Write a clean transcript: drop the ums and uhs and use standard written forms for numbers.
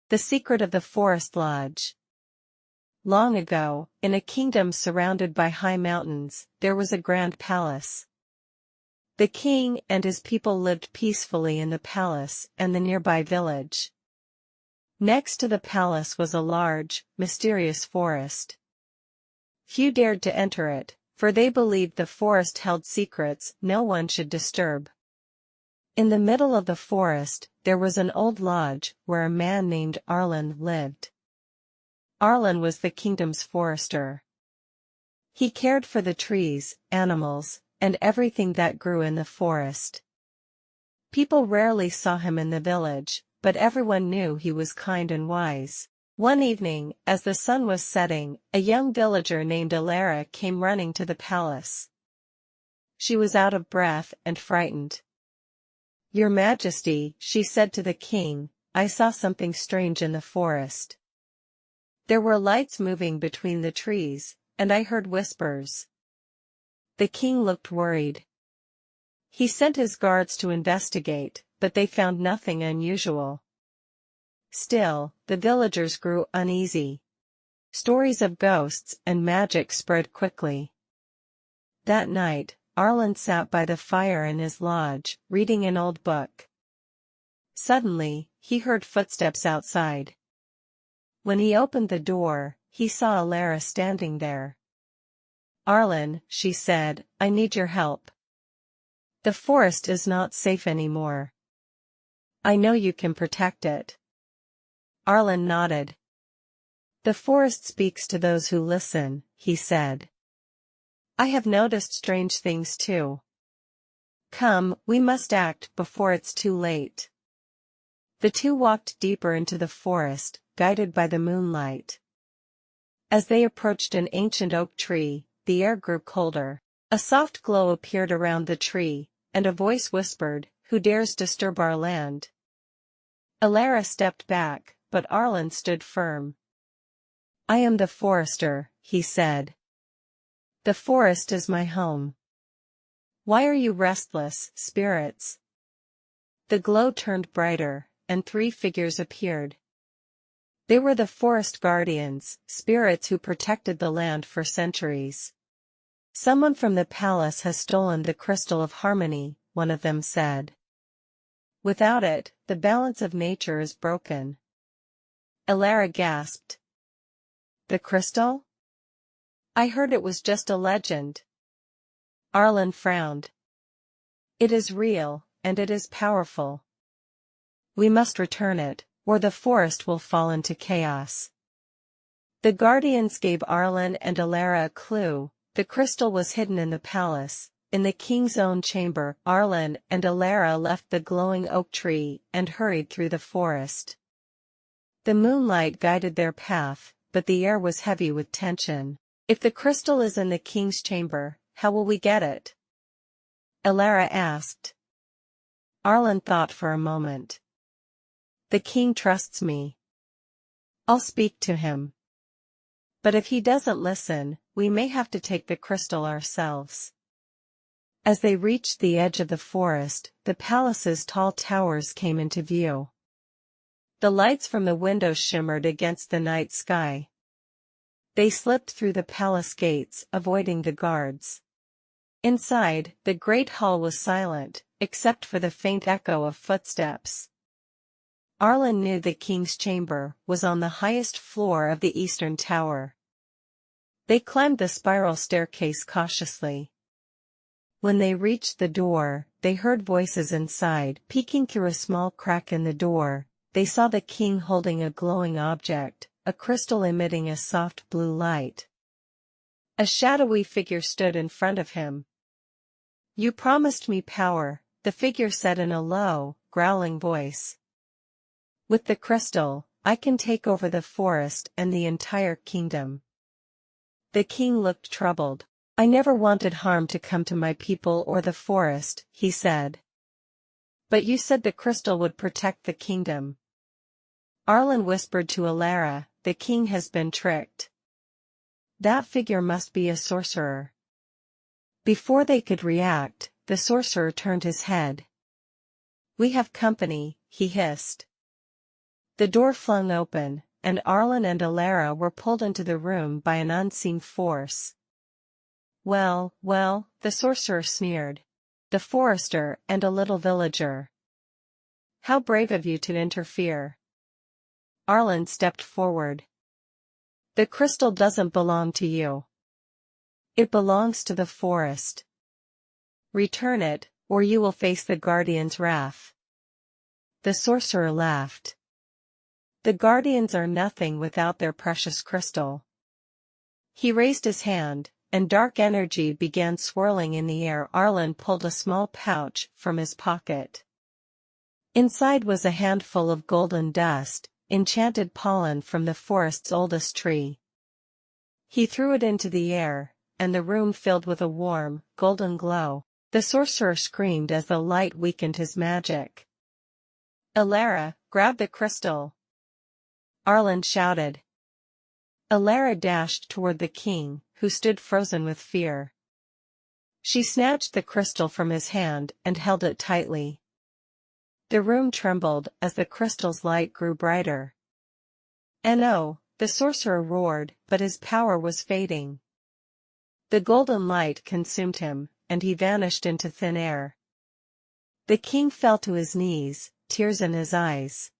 The Secret of the Forest Lodge. Long ago, in a kingdom surrounded by high mountains, there was a grand palace. The king and his people lived peacefully in the palace and the nearby village. Next to the palace was a large, mysterious forest. Few dared to enter it, for they believed the forest held secrets no one should disturb. In the middle of the forest, there was an old lodge where a man named Arlen lived. Arlen was the kingdom's forester. He cared for the trees, animals, and everything that grew in the forest. People rarely saw him in the village, but everyone knew he was kind and wise. One evening, as the sun was setting, a young villager named Alara came running to the palace. She was out of breath and frightened. "Your Majesty," she said to the king, "I saw something strange in the forest. There were lights moving between the trees, and I heard whispers." The king looked worried. He sent his guards to investigate, but they found nothing unusual. Still, the villagers grew uneasy. Stories of ghosts and magic spread quickly. That night, Arlen sat by the fire in his lodge, reading an old book. Suddenly, he heard footsteps outside. When he opened the door, he saw Alara standing there. "Arlen," she said, "I need your help. The forest is not safe anymore. I know you can protect it." Arlen nodded. "The forest speaks to those who listen," he said. "I have noticed strange things too. Come, we must act before it's too late." The two walked deeper into the forest, guided by the moonlight. As they approached an ancient oak tree, the air grew colder. A soft glow appeared around the tree, and a voice whispered, "Who dares disturb our land?" Alara stepped back, but Arlen stood firm. "I am the forester," he said. "The forest is my home. Why are you restless, spirits?" The glow turned brighter, and 3 figures appeared. They were the forest guardians, spirits who protected the land for centuries. "Someone from the palace has stolen the crystal of harmony," one of them said. "Without it, the balance of nature is broken." Alara gasped. "The crystal? I heard it was just a legend." Arlen frowned. "It is real, and it is powerful. We must return it, or the forest will fall into chaos." The guardians gave Arlen and Alara a clue. The crystal was hidden in the palace, in the king's own chamber. Arlen and Alara left the glowing oak tree and hurried through the forest. The moonlight guided their path, but the air was heavy with tension. "If the crystal is in the king's chamber, how will we get it?" Alara asked. Arlen thought for a moment. "The king trusts me. I'll speak to him. But if he doesn't listen, we may have to take the crystal ourselves." As they reached the edge of the forest, the palace's tall towers came into view. The lights from the windows shimmered against the night sky. They slipped through the palace gates, avoiding the guards. Inside, the great hall was silent, except for the faint echo of footsteps. Arlen knew the king's chamber was on the highest floor of the eastern tower. They climbed the spiral staircase cautiously. When they reached the door, they heard voices inside. Peeking through a small crack in the door, they saw the king holding a glowing object, a crystal emitting a soft blue light. A shadowy figure stood in front of him. "You promised me power," the figure said in a low, growling voice. "With the crystal, I can take over the forest and the entire kingdom." The king looked troubled. "I never wanted harm to come to my people or the forest," he said. "But you said the crystal would protect the kingdom." Arlen whispered to Alara, "The king has been tricked. That figure must be a sorcerer." Before they could react, the sorcerer turned his head. "We have company," he hissed. The door flung open, and Arlen and Alara were pulled into the room by an unseen force. Well, well, the sorcerer sneered. The forester and a little villager. How brave of you to interfere. Arlen stepped forward. The crystal doesn't belong to you. It belongs to the forest. Return it, or you will face the guardian's wrath. The sorcerer laughed. The guardians are nothing without their precious crystal. He raised his hand, and dark energy began swirling in the air. Arlen pulled a small pouch from his pocket. Inside was a handful of golden dust, enchanted pollen from the forest's oldest tree. He threw it into the air, and the room filled with a warm, golden glow. The sorcerer screamed as the light weakened his magic. Alara, grab the crystal! Arlen shouted. Alara dashed toward the king, who stood frozen with fear. She snatched the crystal from his hand and held it tightly. The room trembled as the crystal's light grew brighter. No, the sorcerer roared, but his power was fading. The golden light consumed him, and he vanished into thin air. The king fell to his knees, tears in his eyes.